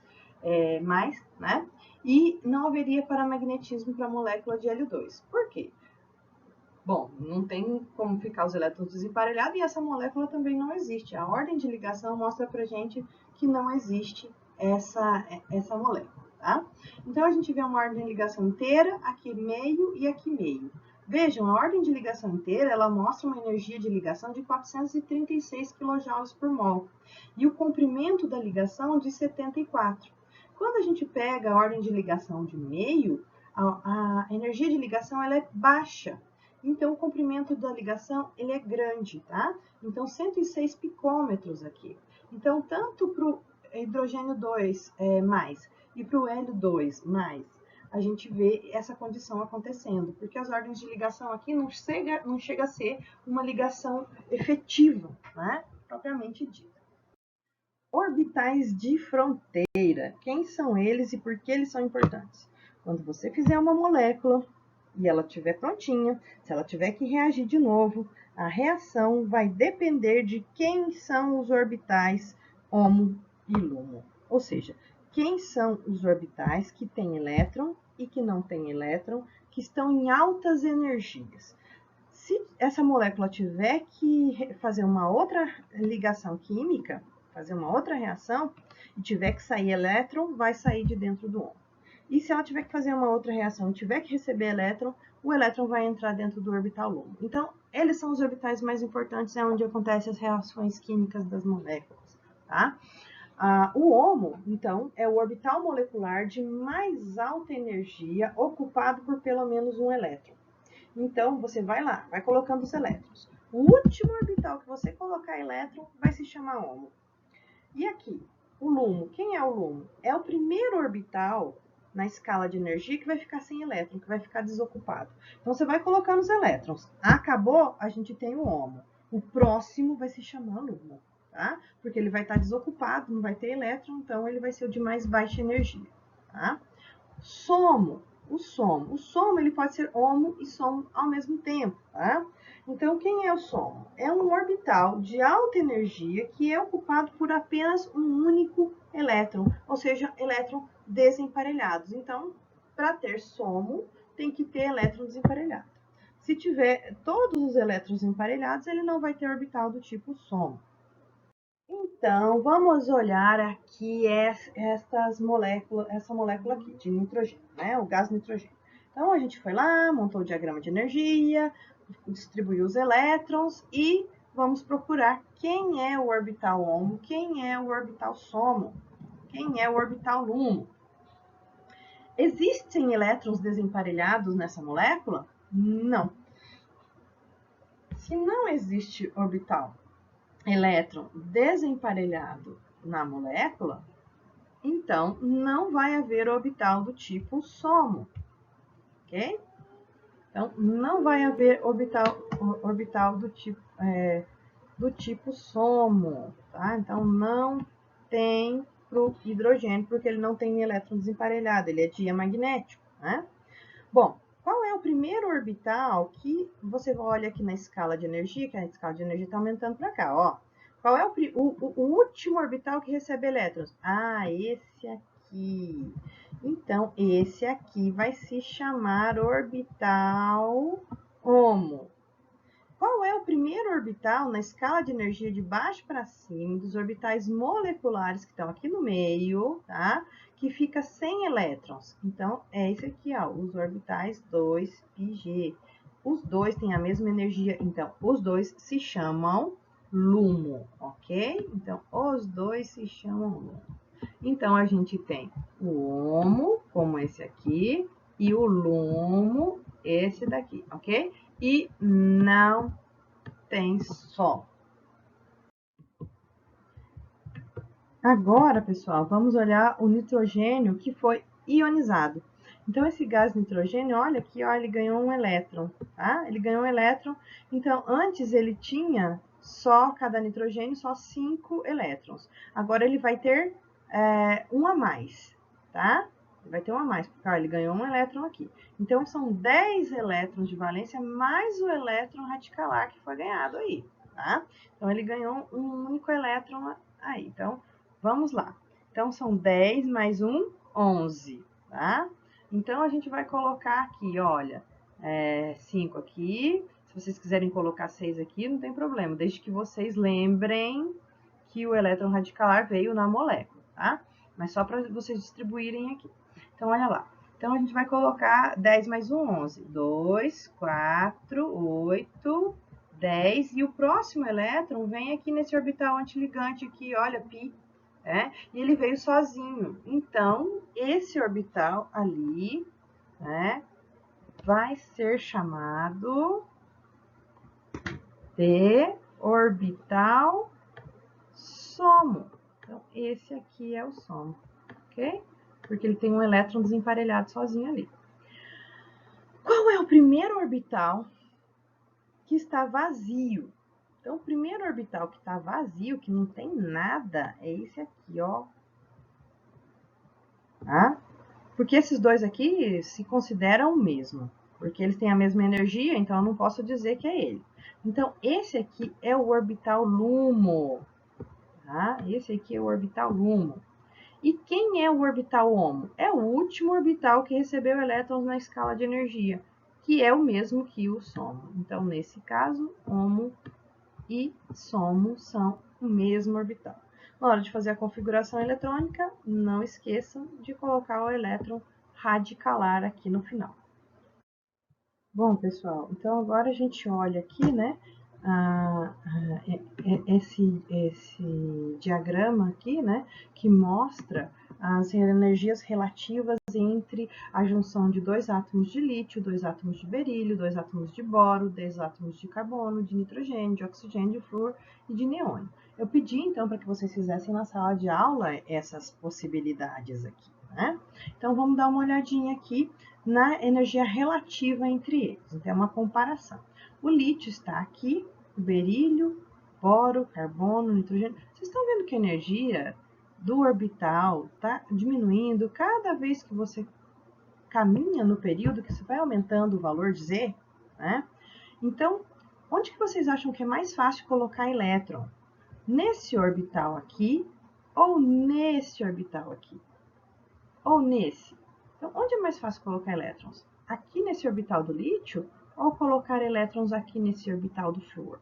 né? E não haveria paramagnetismo para a molécula de hélio 2. Por quê? Bom, não tem como ficar os elétrons desemparelhados e essa molécula também não existe. A ordem de ligação mostra para gente que não existe essa molécula, tá? Então, a gente vê uma ordem de ligação inteira, aqui meio e aqui meio. Vejam, a ordem de ligação inteira, ela mostra uma energia de ligação de 436 kJ por mol e o comprimento da ligação de 74. Quando a gente pega a ordem de ligação de meio, a energia de ligação ela é baixa. Então, o comprimento da ligação ele é grande, tá? Então, 106 picômetros aqui. Então, tanto para o hidrogênio 2 mais e para o hélio 2 mais, a gente vê essa condição acontecendo, porque as ordens de ligação aqui não chega a ser uma ligação efetiva, né? Propriamente dita. Orbitais de fronteira. Quem são eles e por que eles são importantes? Quando você fizer uma molécula e ela estiver prontinha, se ela tiver que reagir de novo, a reação vai depender de quem são os orbitais HOMO e LUMO. Ou seja, quem são os orbitais que têm elétron e que não têm elétron, que estão em altas energias. Se essa molécula tiver que fazer uma outra ligação química, fazer uma outra reação, e tiver que sair elétron, vai sair de dentro do HOMO. E se ela tiver que fazer uma outra reação e tiver que receber elétron, o elétron vai entrar dentro do orbital LUMO. Então, eles são os orbitais mais importantes, é onde acontecem as reações químicas das moléculas, tá? O HOMO, então, é o orbital molecular de mais alta energia ocupado por pelo menos um elétron. Então, você vai lá, vai colocando os elétrons. O último orbital que você colocar elétron vai se chamar HOMO. E aqui, o LUMO. Quem é o LUMO? É o primeiro orbital na escala de energia que vai ficar sem elétron, que vai ficar desocupado. Então, você vai colocando os elétrons. Acabou, a gente tem o HOMO. O próximo vai se chamar LUMO, tá? Porque ele vai estar desocupado, não vai ter elétron, então ele vai ser o de mais baixa energia, tá? SOMO. O SOMO ele pode ser HOMO e SOMO ao mesmo tempo, tá? Então, quem é o SOMO? É um orbital de alta energia que é ocupado por apenas um único elétron, ou seja, elétrons desemparelhados. Então, para ter SOMO, tem que ter elétron desemparelhado. Se tiver todos os elétrons emparelhados, ele não vai ter orbital do tipo SOMO. Então, vamos olhar aqui essa molécula aqui de nitrogênio, né? O gás nitrogênio. Então, a gente foi lá, montou o diagrama de energia, distribuiu os elétrons e vamos procurar quem é o orbital HOMO, quem é o orbital SOMO, quem é o orbital LUMO. Existem elétrons desemparelhados nessa molécula? Não. Se não existe orbital elétron desemparelhado na molécula, Então, não vai haver orbital do tipo SOMO, ok? Então, não vai haver orbital do tipo SOMO, tá? Então, não tem para o hidrogênio, porque ele não tem elétron desemparelhado, ele é diamagnético, né? Bom, qual é o primeiro orbital que você olha aqui na escala de energia, que a escala de energia está aumentando para cá, ó. Qual é o último orbital que recebe elétrons? Ah, esse aqui. Então, esse aqui vai se chamar orbital HOMO. Qual é o primeiro orbital na escala de energia de baixo para cima, dos orbitais moleculares que estão aqui no meio, tá? Que fica sem elétrons. Então, é esse aqui, ó, os orbitais 2πg. Os dois têm a mesma energia, então, os dois se chamam LUMO, ok? Então, os dois se chamam LUMO. Então, a gente tem o HOMO, como esse aqui, e o LUMO, esse daqui, ok? E não tem Sol. Agora, pessoal, vamos olhar o nitrogênio que foi ionizado. Então, esse gás nitrogênio, olha aqui, ó, ele ganhou um elétron, tá? Ele ganhou um elétron. Então, antes ele tinha só, cada nitrogênio, só 5 elétrons. Agora ele vai ter um a mais, tá? Ele vai ter um a mais, porque ó, ele ganhou um elétron aqui. Então, são 10 elétrons de valência mais o elétron radicalar que foi ganhado aí, tá? Então, ele ganhou um único elétron aí. Então, vamos lá. Então, são 10 mais 1, 11, tá? Então, a gente vai colocar aqui, olha, 5 aqui. Se vocês quiserem colocar 6 aqui, não tem problema, desde que vocês lembrem que o elétron radicalar veio na molécula, tá? Mas só para vocês distribuírem aqui. Então, olha lá. Então, a gente vai colocar 10 mais 1, 11. 2, 4, 8, 10. E o próximo elétron vem aqui nesse orbital antiligante aqui, olha, π. E ele veio sozinho. Então, esse orbital ali, né, vai ser chamado de orbital SOMO. Então, esse aqui é o SOMO, ok? Porque ele tem um elétron desemparelhado sozinho ali. Qual é o primeiro orbital que está vazio? Então, o primeiro orbital que está vazio, que não tem nada, é esse aqui, ó. Tá? Porque esses dois aqui se consideram o mesmo, porque eles têm a mesma energia, então eu não posso dizer que é ele. Então, esse aqui é o orbital LUMO, tá? Esse aqui é o orbital LUMO. E quem é o orbital HOMO? É o último orbital que recebeu elétrons na escala de energia, que é o mesmo que o SOMO. Então, nesse caso, HOMO e SOMO são o mesmo orbital. Na hora de fazer a configuração eletrônica, não esqueçam de colocar o elétron radicalar aqui no final. Bom, pessoal, então agora a gente olha aqui, né, esse diagrama aqui, né, que mostra as energias relativas entre a junção de dois átomos de lítio, dois átomos de berílio, dois átomos de boro, 10 átomos de carbono, de nitrogênio, de oxigênio, de flúor e de neônio. Eu pedi, então, para que vocês fizessem na sala de aula essas possibilidades aqui, né? Então, vamos dar uma olhadinha aqui na energia relativa entre eles. Então, é uma comparação. O lítio está aqui, o berílio, boro, carbono, nitrogênio. Vocês estão vendo que a energia do orbital está diminuindo cada vez que você caminha no período, que você vai aumentando o valor de Z, né? Então, onde que vocês acham que é mais fácil colocar elétron? Nesse orbital aqui ou nesse orbital aqui? Ou nesse? Então, onde é mais fácil colocar elétrons? Aqui nesse orbital do lítio ou colocar elétrons aqui nesse orbital do flúor?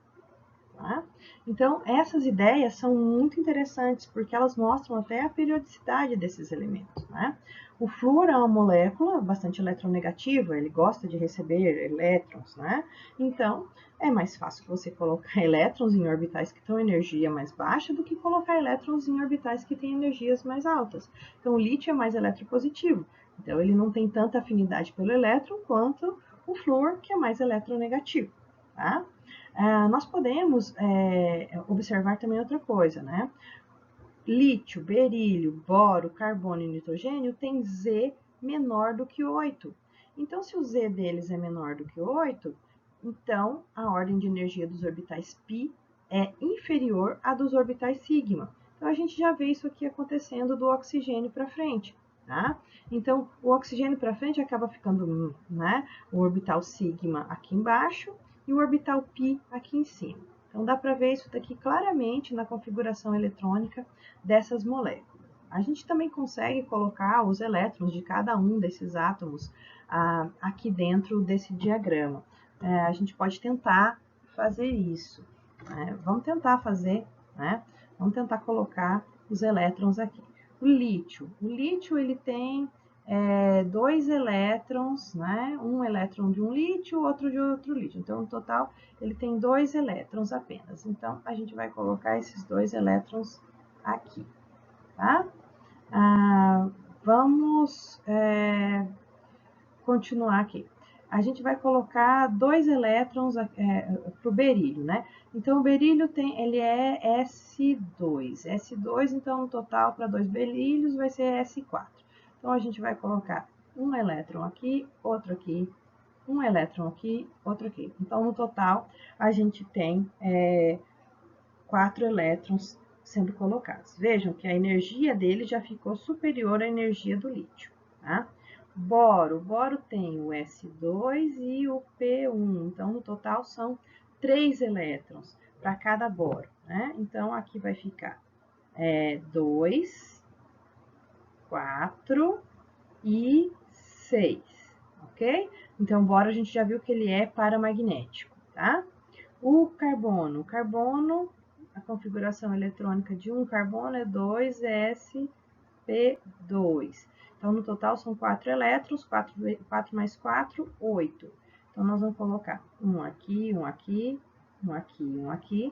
Tá? Então, essas ideias são muito interessantes, porque elas mostram até a periodicidade desses elementos. Né? O flúor é uma molécula bastante eletronegativa, ele gosta de receber elétrons, né? Então, é mais fácil você colocar elétrons em orbitais que têm energia mais baixa do que colocar elétrons em orbitais que têm energias mais altas. Então, o lítio é mais eletropositivo, então ele não tem tanta afinidade pelo elétron quanto o flúor, que é mais eletronegativo. Tá? Nós podemos observar também outra coisa, né? Lítio, berílio, boro, carbono e nitrogênio tem Z menor do que 8. Então, se o Z deles é menor do que 8, então a ordem de energia dos orbitais π é inferior à dos orbitais sigma. Então, a gente já vê isso aqui acontecendo do oxigênio para frente. Tá? Então, o oxigênio para frente acaba ficando, né, o orbital sigma aqui embaixo e o orbital π aqui em cima. Então, dá para ver isso daqui claramente na configuração eletrônica dessas moléculas. A gente também consegue colocar os elétrons de cada um desses átomos aqui dentro desse diagrama. A gente pode tentar fazer isso. Né? Vamos tentar fazer, né? Vamos tentar colocar os elétrons aqui. O lítio ele tem 2 elétrons, né? Um elétron de um lítio, outro de outro lítio. Então, no total, ele tem 2 elétrons apenas. Então, a gente vai colocar esses 2 elétrons aqui, tá? Vamos continuar aqui. A gente vai colocar 2 elétrons para o berílio, né? Então, o berílio ele é S2. S2, então, no total, para 2 berílios, vai ser S4. Então, a gente vai colocar um elétron aqui, outro aqui, um elétron aqui, outro aqui. Então, no total, a gente tem 4 elétrons sendo colocados. Vejam que a energia dele já ficou superior à energia do lítio, tá? Boro tem o S2 e o P1, então no total são 3 elétrons para cada boro, né? Então aqui vai ficar 2, 4 e 6, ok? Então, boro a gente já viu que ele é paramagnético, tá? O carbono, a configuração eletrônica de um carbono é 2sp2. Então, no total são 4 elétrons, 4 mais 4, 8. Então, nós vamos colocar um aqui, um aqui, um aqui, um aqui,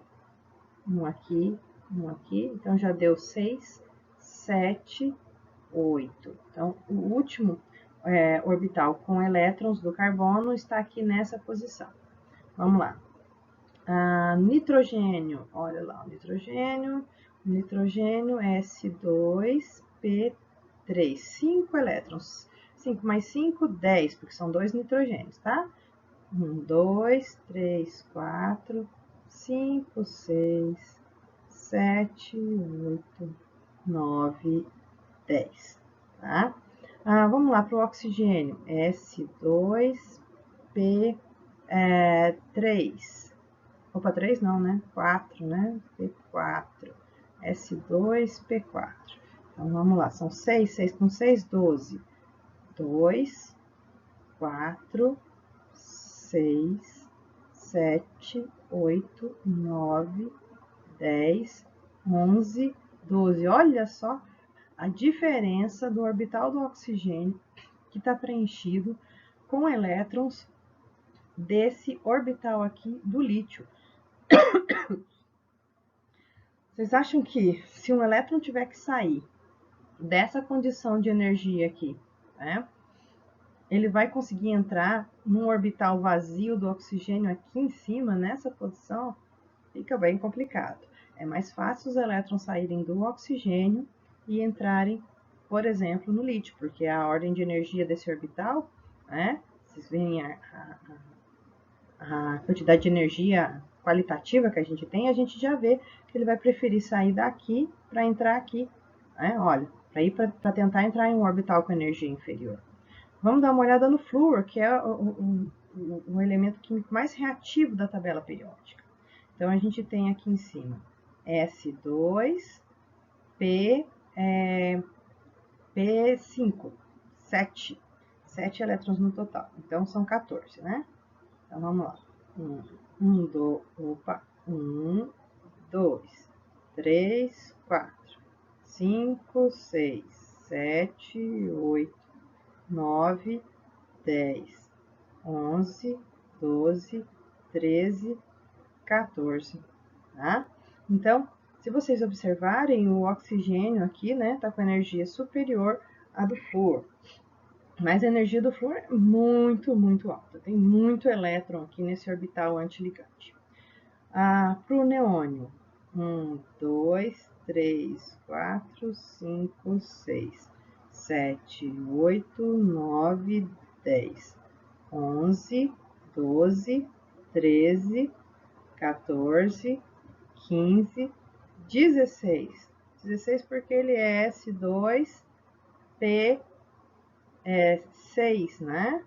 um aqui, um aqui. Então, já deu 6, 7, 8. Então, o último orbital com elétrons do carbono está aqui nessa posição. Vamos lá. Nitrogênio, olha lá, o nitrogênio S2P3, 5 elétrons, 5 mais 5, 10, porque são 2 nitrogênios, tá? 1, 2, 3, 4, 5, 6, 7, 8, 9, 10, tá? Vamos lá para o oxigênio, S2P3. Opa, 3 não, né? 4, né? P4. S2P4. Então, vamos lá. São 6, 6 com 6, 12. 2, 4, 6, 7, 8, 9, 10, 11, 12. Olha só a diferença do orbital do oxigênio que está preenchido com elétrons desse orbital aqui do lítio. Vocês acham que se um elétron tiver que sair dessa condição de energia aqui, né, ele vai conseguir entrar num orbital vazio do oxigênio aqui em cima, nessa posição? Fica bem complicado. É mais fácil os elétrons saírem do oxigênio e entrarem, por exemplo, no lítio, porque a ordem de energia desse orbital, né, vocês veem a quantidade de energia qualitativa que a gente tem, a gente já vê que ele vai preferir sair daqui para entrar aqui, né? Olha, para tentar entrar em um orbital com energia inferior. Vamos dar uma olhada no flúor, que é o elemento químico mais reativo da tabela periódica. Então, a gente tem aqui em cima S2, P5, 7 elétrons no total. Então, são 14, né? Então, vamos lá. 1, 2, 3, 4, 5, 6, 7, 8, 9, 10, 11, 12, 13, 14, tá? Então, se vocês observarem, o oxigênio aqui, né, tá com energia superior à do flúor. Mas a energia do flúor é muito, muito alta. Tem muito elétron aqui nesse orbital antiligante. Para o neônio, 1, 2, 3, 4, 5, 6, 7, 8, 9, 10, 11, 12, 13, 14, 15, 16. 16 porque ele é S2P6, né?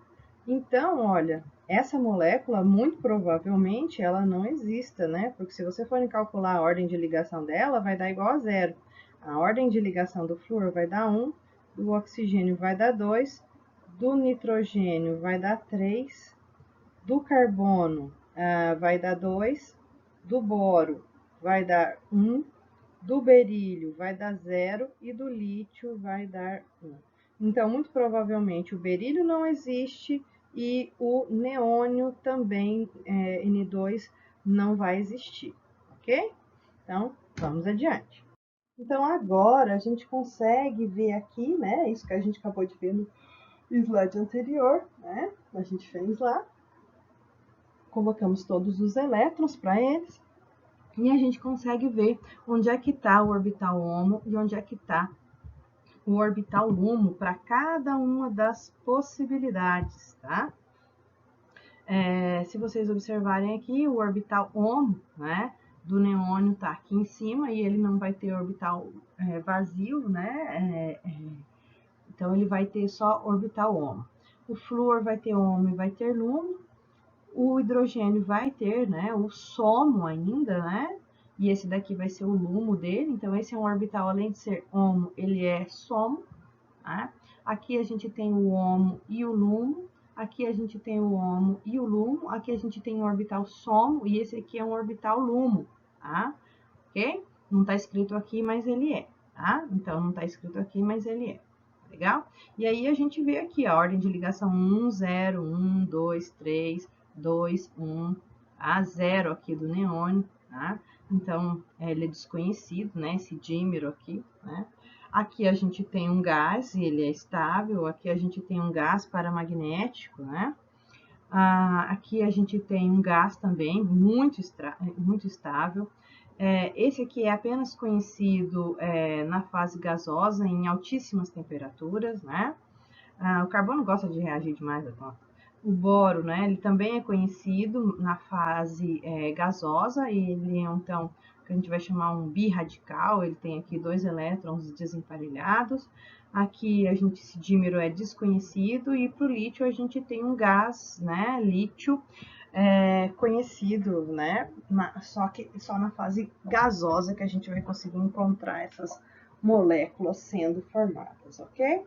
Então, olha, essa molécula, muito provavelmente, ela não exista, né? Porque se você for calcular a ordem de ligação dela, vai dar igual a 0. A ordem de ligação do flúor vai dar 1, do oxigênio vai dar 2, do nitrogênio vai dar 3, do carbono vai dar 2, do boro vai dar 1, do berílio vai dar 0 e do lítio vai dar 1. Então, muito provavelmente, o berílio não existe e o neônio também, N2, não vai existir, ok? Então, vamos adiante. Então, agora a gente consegue ver aqui, né, isso que a gente acabou de ver no slide anterior, né, a gente fez lá. Colocamos todos os elétrons para eles e a gente consegue ver onde é que está o orbital HOMO e onde é que está o orbital LUMO para cada uma das possibilidades, tá? Se vocês observarem aqui, o orbital HOMO, né, do neônio está aqui em cima e ele não vai ter orbital vazio, né? Então, ele vai ter só orbital HOMO. O flúor vai ter HOMO e vai ter LUMO. O hidrogênio vai ter, né, o SOMO ainda, né? E esse daqui vai ser o LUMO dele. Então, esse é um orbital, além de ser HOMO, ele é SOMO. Tá? Aqui a gente tem o HOMO e o LUMO. Aqui a gente tem o HOMO e o LUMO. Aqui a gente tem o orbital SOMO e esse aqui é um orbital LUMO, tá? Ok? Não está escrito aqui, mas ele é, tá? Então, não está escrito aqui, mas ele é. Legal? E aí a gente vê aqui a ordem de ligação 1, 0, 1, 2, 3, 2, 1, a 0 aqui do neônio, tá? Então, ele é desconhecido, né? Esse dímero aqui, né? Aqui a gente tem um gás, e ele é estável. Aqui a gente tem um gás paramagnético, né? Aqui a gente tem um gás também muito estável. Esse aqui é apenas conhecido na fase gasosa, em altíssimas temperaturas, né? O carbono gosta de reagir demais a conta. O boro, né, ele também é conhecido na fase gasosa, e ele é, então, que a gente vai chamar um birradical, ele tem aqui 2 elétrons desemparelhados. Aqui esse dímero é desconhecido, e para o lítio a gente tem um gás, né, lítio, conhecido, né, só na fase gasosa que a gente vai conseguir encontrar essas moléculas sendo formadas, ok?